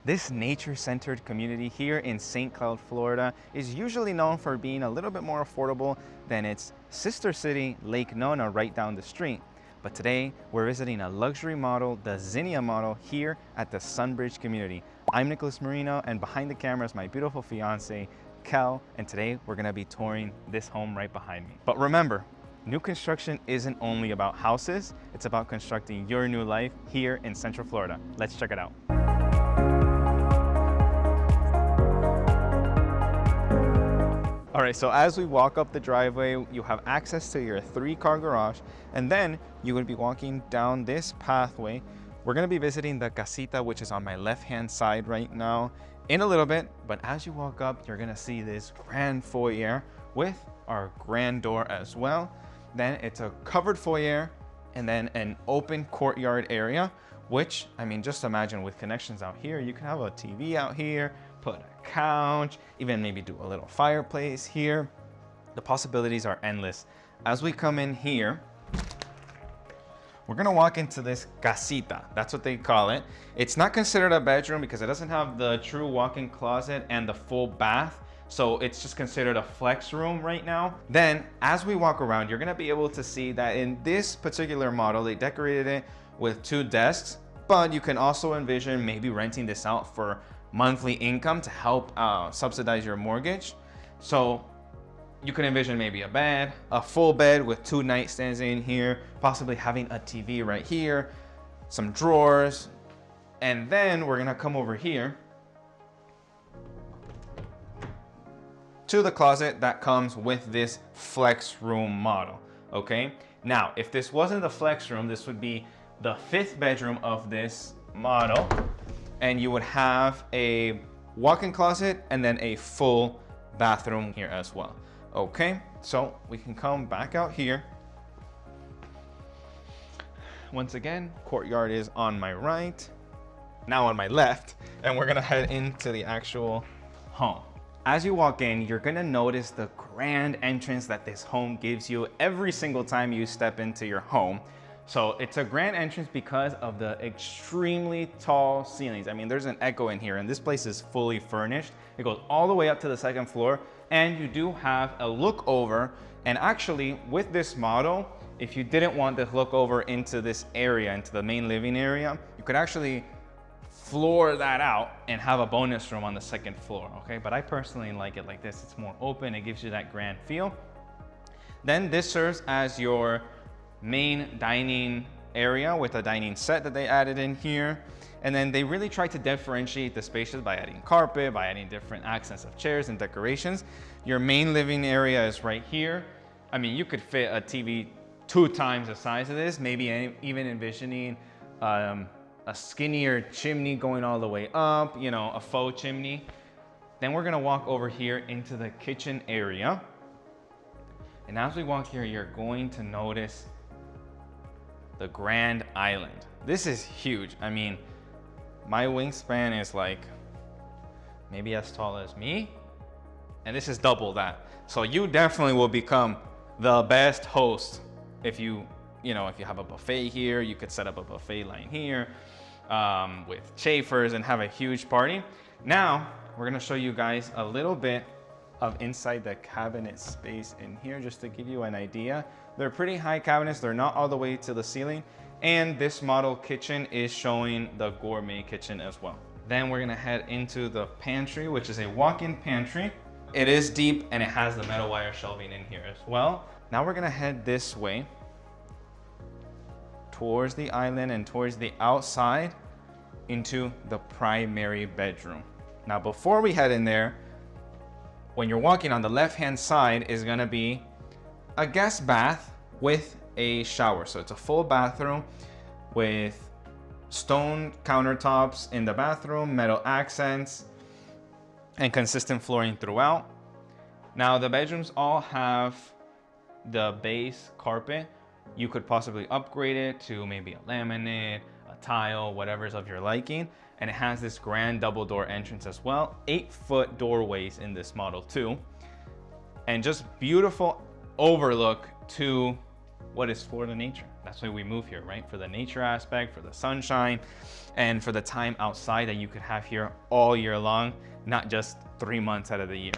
This nature-centered community here in St. Cloud, Florida is usually known for being a little bit more affordable than its sister city, Lake Nona, right down the street. But today, we're visiting a luxury model, the Zinnia model, here at the Sunbridge community. I'm Nicholas Marino, and behind the camera is my beautiful fiance, Kel, and today we're gonna be touring this home right behind me. But remember, new construction isn't only about houses, it's about constructing your new life here in Central Florida. Let's check it out. All right, so as we walk up the driveway, you have access to your 3-car garage, and then you would be walking down this pathway. We're gonna be visiting the casita, which is on my left-hand side right now, in a little bit, but as you walk up, you're gonna see this grand foyer with our grand door as well. Then it's a covered foyer, and then an open courtyard area, which, I mean, just imagine with connections out here, you can have a TV out here, put a couch, even maybe do a little fireplace here. The possibilities are endless. As we come in here, we're gonna walk into this casita. That's what they call it. It's not considered a bedroom because it doesn't have the true walk-in closet and the full bath. So it's just considered a flex room right now. Then as we walk around, you're gonna be able to see that in this particular model, they decorated it with 2 desks, but you can also envision maybe renting this out for monthly income to help subsidize your mortgage. So you can envision maybe a bed, a full bed with 2 nightstands in here, possibly having a TV right here, some drawers, and then we're gonna come over here to the closet that comes with this flex room model, okay? Now, if this wasn't the flex room, this would be the 5th bedroom of this model, and you would have a walk-in closet and then a full bathroom here as well. Okay, so we can come back out here. Once again, courtyard is on my right, now on my left, and we're gonna head into the actual home. As you walk in, you're gonna notice the grand entrance that this home gives you every single time you step into your home. So it's a grand entrance because of the extremely tall ceilings. I mean, there's an echo in here, and this place is fully furnished. It goes all the way up to the 2nd floor, and you do have a look over. And actually, with this model, if you didn't want to look over into this area, into the main living area, you could actually floor that out and have a bonus room on the 2nd floor, okay? But I personally like it like this. It's more open, it gives you that grand feel. Then this serves as your main dining area with a dining set that they added in here. And then they really tried to differentiate the spaces by adding carpet, by adding different accents of chairs and decorations. Your main living area is right here. I mean, you could fit a TV 2 times the size of this, maybe even envisioning a skinnier chimney going all the way up, you know, a faux chimney. Then we're gonna walk over here into the kitchen area. And as we walk here, you're going to notice the Grand Island. This is huge. I mean, my wingspan is like maybe as tall as me, and this is double that. So you definitely will become the best host if you have a buffet here. You could set up a buffet line here with chafers and have a huge party. Now we're gonna show you guys a little bit of inside the cabinet space in here, just to give you an idea. They're pretty high cabinets, they're not all the way to the ceiling, and this model kitchen is showing the gourmet kitchen as well. Then we're gonna head into the pantry, which is a walk-in pantry. It is deep and it has the metal wire shelving in here as well. Now we're gonna head this way towards the island and towards the outside into the primary bedroom. Now before we head in there, when you're walking on the left-hand side is gonna be a guest bath with a shower. So it's a full bathroom with stone countertops in the bathroom, metal accents, and consistent flooring throughout. Now the bedrooms all have the base carpet. You could possibly upgrade it to maybe a laminate, a tile, whatever's of your liking. And it has this grand double door entrance as well. 8-foot doorways in this model too. And just beautiful overlook to what is Florida nature? That's why we move here, right? For the nature aspect, for the sunshine, and for the time outside that you could have here all year long, not just 3 months out of the year.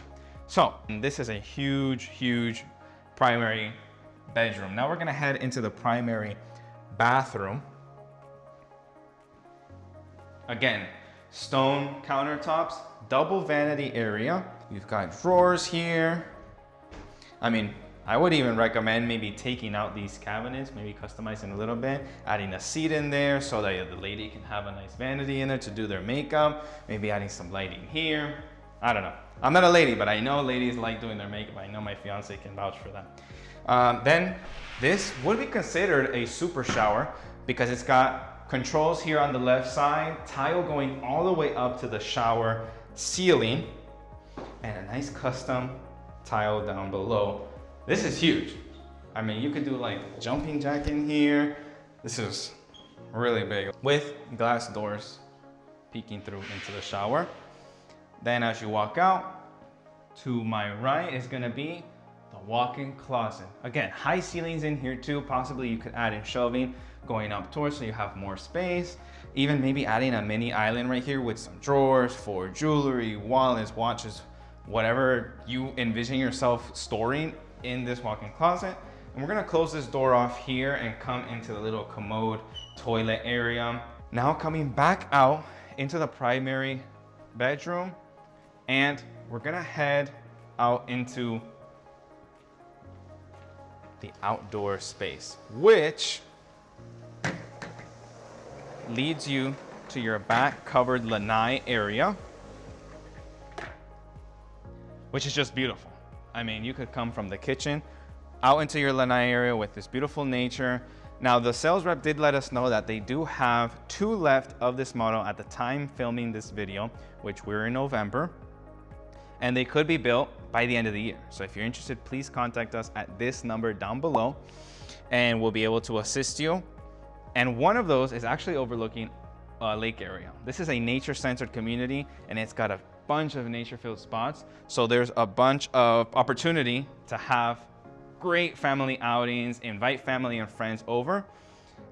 So this is a huge, huge primary bedroom. Now we're gonna head into the primary bathroom. Again, stone countertops, double vanity area. You've got drawers here. I mean, I would even recommend maybe taking out these cabinets, maybe customizing a little bit, adding a seat in there so that the lady can have a nice vanity in there to do their makeup, maybe adding some lighting here. I don't know. I'm not a lady, but I know ladies like doing their makeup. I know my fiance can vouch for that. Then this would be considered a super shower because it's got controls here on the left side, tile going all the way up to the shower ceiling, and a nice custom tile down below. This is huge. I mean, you could do like jumping jack in here. This is really big with glass doors peeking through into the shower. Then as you walk out, to my right is gonna be the walk-in closet. Again, high ceilings in here too. Possibly you could add in shelving going up towards so you have more space. Even maybe adding a mini island right here with some drawers for jewelry, wallets, watches, whatever you envision yourself storing in this walk-in closet. And we're gonna close this door off here and come into the little commode toilet area. Now coming back out into the primary bedroom, and we're gonna head out into the outdoor space, which leads you to your back covered lanai area, which is just beautiful. I mean, you could come from the kitchen out into your lanai area with this beautiful nature. Now, the sales rep did let us know that they do have 2 left of this model at the time filming this video, which we're in November, and they could be built by the end of the year. So if you're interested, please contact us at this number down below, and we'll be able to assist you. And one of those is actually overlooking a lake area. This is a nature-centered community, and it's got a bunch of nature-filled spots. So there's a bunch of opportunity to have great family outings, invite family and friends over.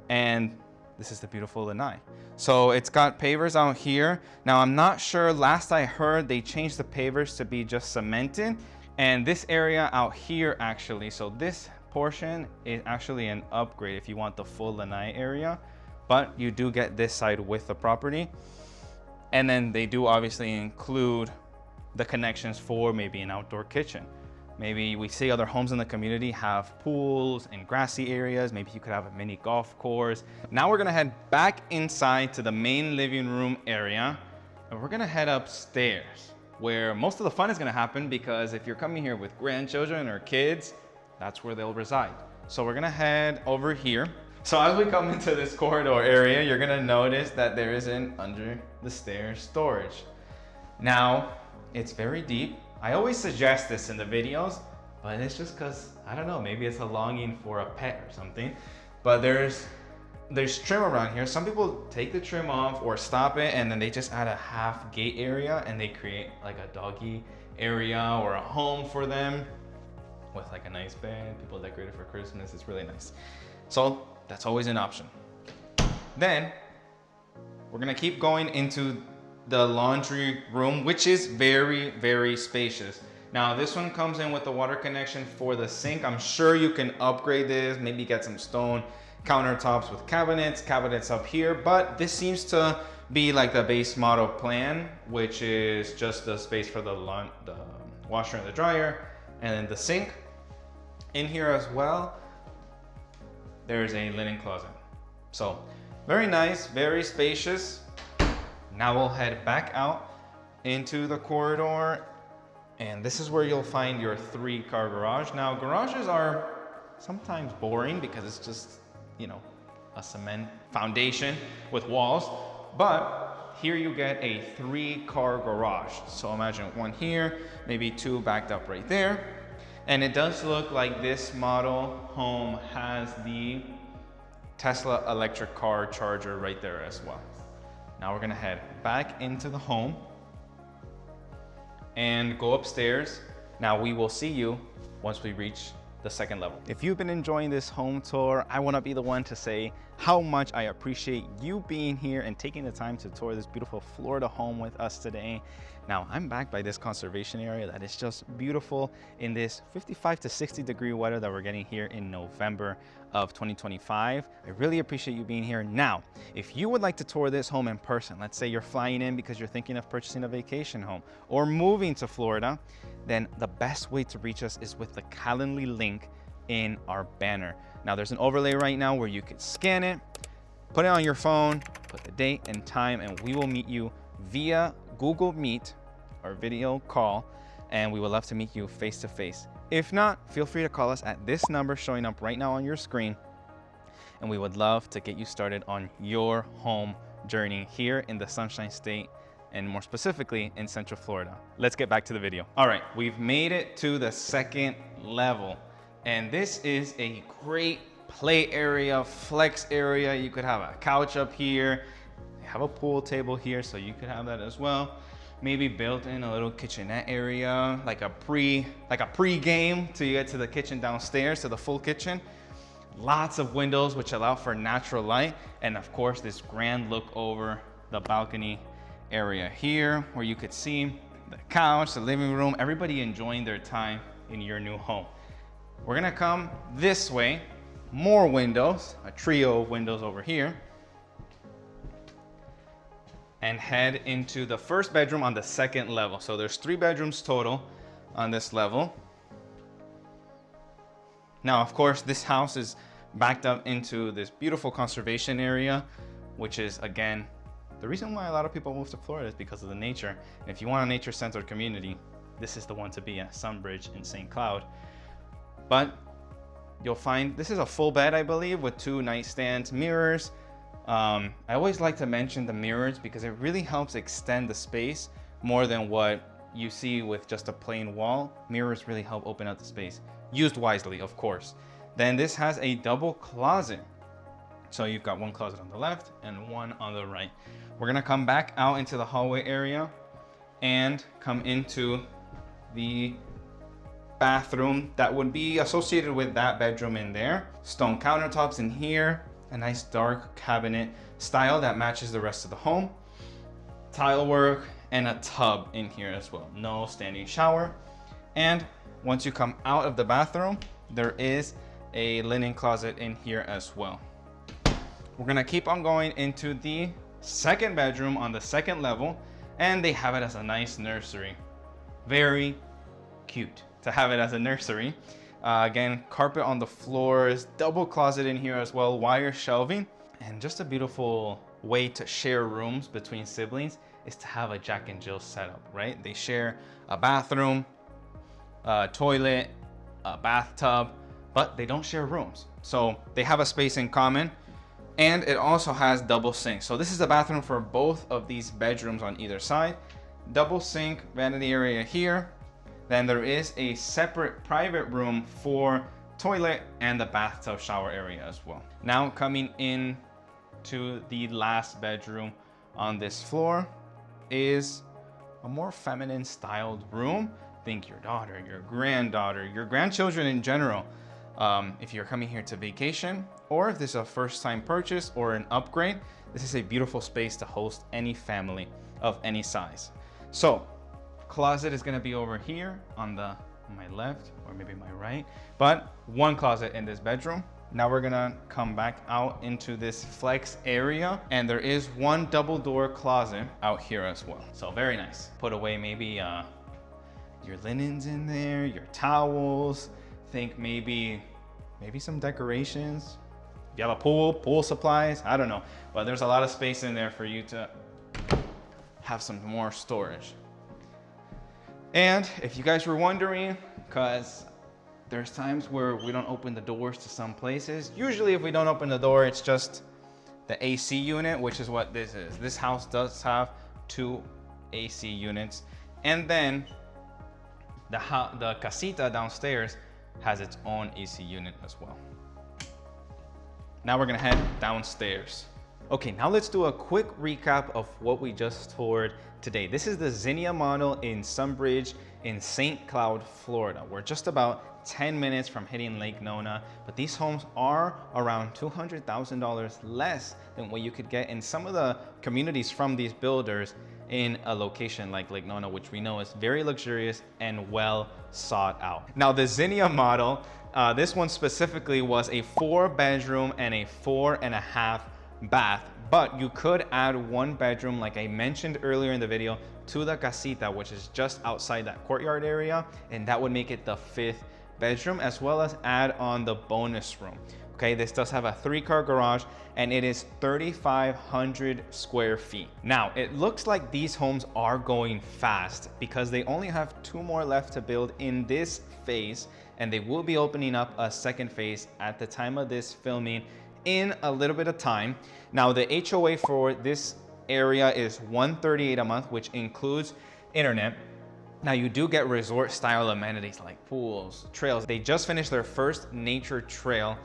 And this is the beautiful lanai. So it's got pavers out here. Now I'm not sure, last I heard they changed the pavers to be just cemented. And this area out here actually, so this portion is actually an upgrade if you want the full lanai area, but you do get this side with the property. And then they do obviously include the connections for maybe an outdoor kitchen. Maybe we see other homes in the community have pools and grassy areas. Maybe you could have a mini golf course. Now we're gonna head back inside to the main living room area, and we're gonna head upstairs where most of the fun is gonna happen, because if you're coming here with grandchildren or kids, that's where they'll reside. So we're gonna head over here. So as we come into this corridor area, you're gonna notice that there is an under the stairs storage. Now, it's very deep. I always suggest this in the videos, but it's just because, I don't know, maybe it's a longing for a pet or something. But there's trim around here. Some people take the trim off or stop it, and then they just add a half gate area and they create like a doggy area or a home for them with like a nice bed. People decorate it for Christmas. It's really nice. So that's always an option. Then we're gonna keep going into the laundry room, which is very, very spacious. Now this one comes in with the water connection for the sink. I'm sure you can upgrade this, maybe get some stone countertops with cabinets up here, but this seems to be like the base model plan, which is just the space for the washer and the dryer, and then the sink. In here as well, there's a linen closet. So very nice, very spacious. Now we'll head back out into the corridor, and this is where you'll find your 3-car garage. Now garages are sometimes boring because it's just, you know, a cement foundation with walls, but here you get a 3-car garage. So imagine one here, maybe 2 backed up right there. And it does look like this model home has the Tesla electric car charger right there as well. Now we're gonna head back into the home and go upstairs. Now we will see you once we reach the second level. If you've been enjoying this home tour, I want to be the one to say how much I appreciate you being here and taking the time to tour this beautiful Florida home with us today. Now, I'm backed by this conservation area that is just beautiful in this 55 to 60 degree weather that we're getting here in November of 2025. I really appreciate you being here. Now, if you would like to tour this home in person, let's say you're flying in because you're thinking of purchasing a vacation home or moving to Florida, then the best way to reach us is with the Calendly link in our banner. Now, there's an overlay right now where you can scan it, put it on your phone, put the date and time, and we will meet you via Google Meet or video call, and we would love to meet you face to face. If not, feel free to call us at this number showing up right now on your screen, and we would love to get you started on your home journey here in the Sunshine State, and more specifically in Central Florida. Let's get back to the video. All right, we've made it to the second level, and this is a great play area, flex area. You could have a couch up here, have a pool table here, so you could have that as well. Maybe built in a little kitchenette area, like a pre-game till you get to the kitchen downstairs, to the full kitchen. Lots of windows which allow for natural light, and of course this grand look over the balcony area here where you could see the couch, the living room, everybody enjoying their time in your new home. We're gonna come this way, more windows, a trio of windows over here, and head into the first bedroom on the second level. So there's 3 bedrooms total on this level. Now, of course, this house is backed up into this beautiful conservation area, which is, again, the reason why a lot of people move to Florida is because of the nature. And if you want a nature-centered community, this is the one to be at, Sunbridge in St. Cloud. But you'll find this is a full bed, I believe, with 2 nightstands, mirrors. I always like to mention the mirrors because it really helps extend the space more than what you see with just a plain wall. Mirrors really help open up the space, used wisely, of course. Then this has a double closet. So you've got 1 closet on the left and 1 on the right. We're gonna come back out into the hallway area and come into the bathroom that would be associated with that bedroom in there. Stone countertops in here, a nice dark cabinet style that matches the rest of the home. Tile work and a tub in here as well. No standing shower. And once you come out of the bathroom, there is a linen closet in here as well. We're gonna keep on going into the second bedroom on the second level, and they have it as a nice nursery. Very cute to have it as a nursery. Again, carpet on the floors, double closet in here as well, wire shelving, and just a beautiful way to share rooms between siblings is to have a Jack and Jill setup, right? They share a bathroom, a toilet, a bathtub, but they don't share rooms. So they have a space in common, and it also has double sinks. So this is the bathroom for both of these bedrooms on either side. Double sink, vanity area here. Then there is a separate private room for toilet and the bathtub shower area as well. Now coming in to the last bedroom on this floor is a more feminine styled room. Think your daughter, your granddaughter, your grandchildren in general. If you're coming here to vacation, or if this is a first time purchase or an upgrade, this is a beautiful space to host any family of any size. So closet is gonna be over here on my left or maybe my right, but 1 closet in this bedroom. Now we're gonna come back out into this flex area, and there is 1 double door closet out here as well. So very nice. Put away maybe your linens in there, your towels. Think maybe some decorations. If you have a pool supplies, I don't know. But there's a lot of space in there for you to have some more storage. And if you guys were wondering, because there's times where we don't open the doors to some places. Usually if we don't open the door, it's just the AC unit, which is what this is. This house does have 2 AC units. And then the casita downstairs has its own AC unit as well. Now we're gonna head downstairs. Okay, now let's do a quick recap of what we just toured today. This is the Zinnia model in Sunbridge in St. Cloud, Florida. We're just about 10 minutes from hitting Lake Nona, but these homes are around $200,000 less than what you could get in some of the communities from these builders in a location like Lake Nona, which we know is very luxurious and well sought out. Now the Zinnia model, this one specifically was a 4-bedroom and a 4.5 bath, but you could add 1 bedroom, like I mentioned earlier in the video, to the casita, which is just outside that courtyard area, and that would make it the 5th bedroom, as well as add on the bonus room. Okay, this does have a 3-car garage and it is 3,500 square feet. Now, it looks like these homes are going fast because they only have 2 more left to build in this phase, and they will be opening up a 2nd phase at the time of this filming in a little bit of time. Now, the HOA for this area is $138 a month, which includes internet. Now, you do get resort style amenities like pools, trails. They just finished their first nature trail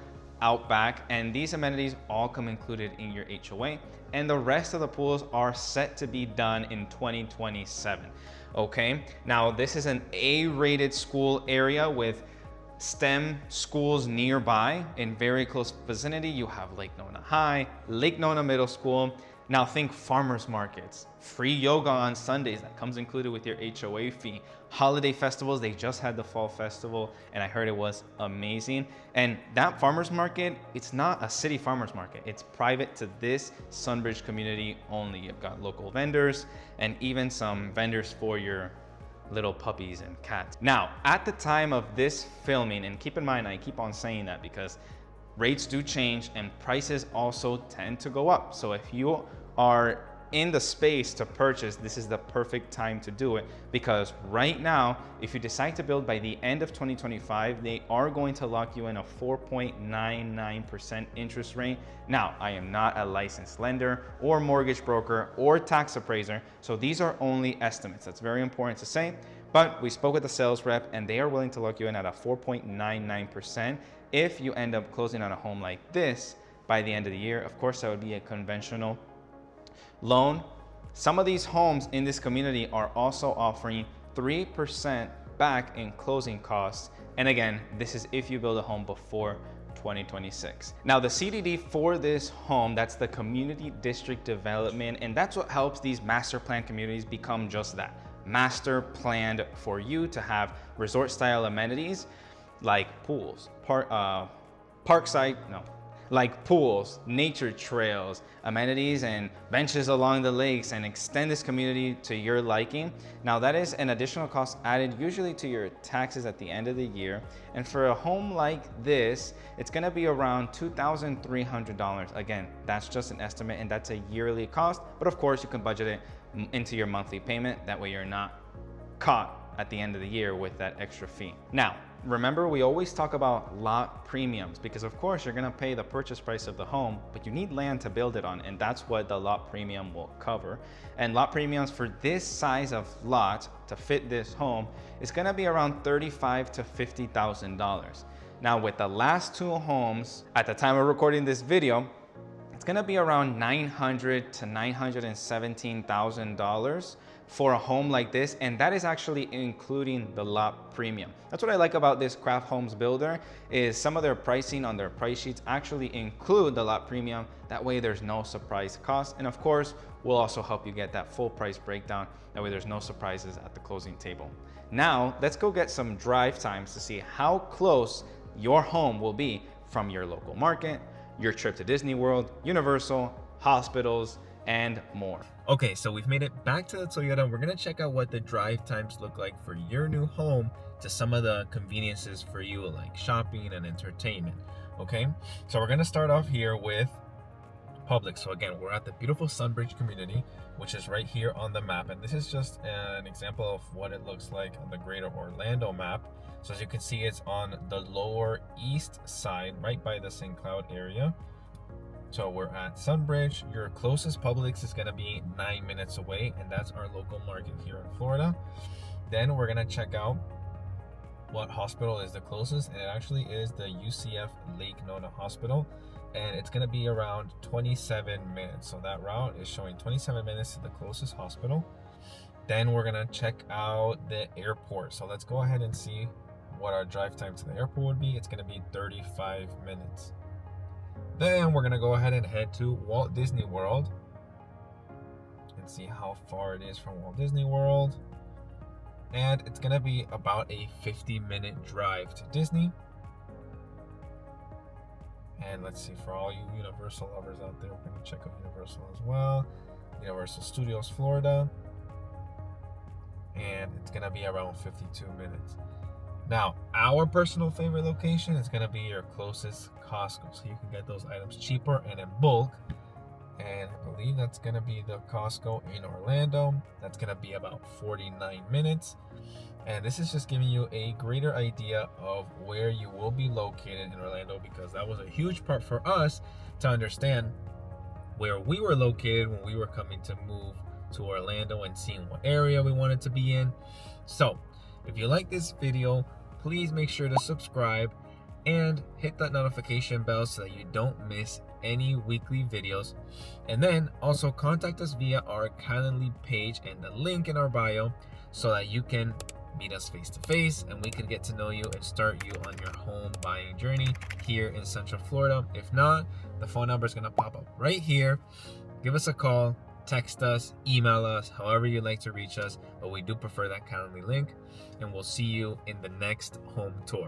out back, and these amenities all come included in your HOA, and the rest of the pools are set to be done in 2027. Okay, now this is an A-rated school area with STEM schools nearby. In very close vicinity, you have Lake Nona High, Lake Nona Middle School. Now think farmers markets, free yoga on Sundays, that comes included with your HOA fee. Holiday festivals, they just had the fall festival and I heard it was amazing. And that farmers market, it's not a city farmers market, it's private to this Sunbridge community only. You've got local vendors and even some vendors for your little puppies and cats. Now, at the time of this filming, and keep in mind, I keep on saying that because rates do change and prices also tend to go up. So if you are in the space to purchase, this is the perfect time to do it, because right now, if you decide to build by the end of 2025, they are going to lock you in a 4.99% interest rate. Now, I am not a licensed lender or mortgage broker or tax appraiser, so these are only estimates. That's very important to say, but we spoke with the sales rep and they are willing to lock you in at a 4.99% if you end up closing on a home like this by the end of the year. Of course, that would be a conventional loan. Some of these homes in this community are also offering 3% back in closing costs. And again, this is if you build a home before 2026. Now, the CDD for this home, that's the community district development, and that's what helps these master plan communities become just that, master planned for you to have resort style amenities like pools, like pools, nature trails, amenities and benches along the lakes, and extend this community to your liking. Now, that is an additional cost added usually to your taxes at the end of the year. And for a home like this, it's gonna be around $2,300. Again, that's just an estimate and that's a yearly cost, but of course you can budget it into your monthly payment. That way you're not caught at the end of the year with that extra fee. Now, remember, we always talk about lot premiums because of course you're gonna pay the purchase price of the home, but you need land to build it on, and that's what the lot premium will cover. And lot premiums for this size of lot to fit this home is gonna be around $35,000 to $50,000. Now, with the last 2 homes at the time of recording this video, it's gonna be around $900,000 to $917,000 for a home like this, and that is actually including the lot premium. That's what I like about this Craft Homes builder, is some of their pricing on their price sheets actually include the lot premium. That way there's no surprise cost, and of course we'll also help you get that full price breakdown. That way there's no surprises at the closing table. Now let's go get some drive times to see how close your home will be from your local market, your trip to Disney World, Universal, hospitals, and more. Okay, so we've made it back to the Toyota. We're gonna check out what the drive times look like for your new home to some of the conveniences for you, like shopping and entertainment. Okay, so we're gonna start off here with Publix. So again, we're at the beautiful Sunbridge community, which is right here on the map, and this is just an example of what it looks like on the greater Orlando map. So as you can see, it's on the lower east side, right by the St. Cloud area. So we're at Sunbridge. Your closest Publix is gonna be 9 minutes away, and that's our local market here in Florida. Then we're gonna check out what hospital is the closest, and it actually is the UCF Lake Nona Hospital, and it's gonna be around 27 minutes. So that route is showing 27 minutes to the closest hospital. Then we're gonna check out the airport. So let's go ahead and see what our drive time to the airport would be. It's going to be 35 minutes. Then we're going to go ahead and head to Walt Disney World and see how far it is from Walt Disney World. And it's going to be about a 50-minute drive to Disney. And let's see, for all you Universal lovers out there, we're going to check out Universal as well. Universal Studios Florida. And it's going to be around 52 minutes. Now, our personal favorite location is going to be your closest Costco. So you can get those items cheaper and in bulk. And I believe that's going to be the Costco in Orlando. That's going to be about 49 minutes. And this is just giving you a greater idea of where you will be located in Orlando, because that was a huge part for us to understand where we were located when we were coming to move to Orlando and seeing what area we wanted to be in. So if you like this video, please make sure to subscribe and hit that notification bell so that you don't miss any weekly videos. And then also contact us via our Calendly page and the link in our bio so that you can meet us face to face and we can get to know you and start you on your home buying journey here in Central Florida. If not, the phone number is going to pop up right here. Give us a call, text us, email us, however you like to reach us, but we do prefer that Calendly link. And we'll see you in the next home tour.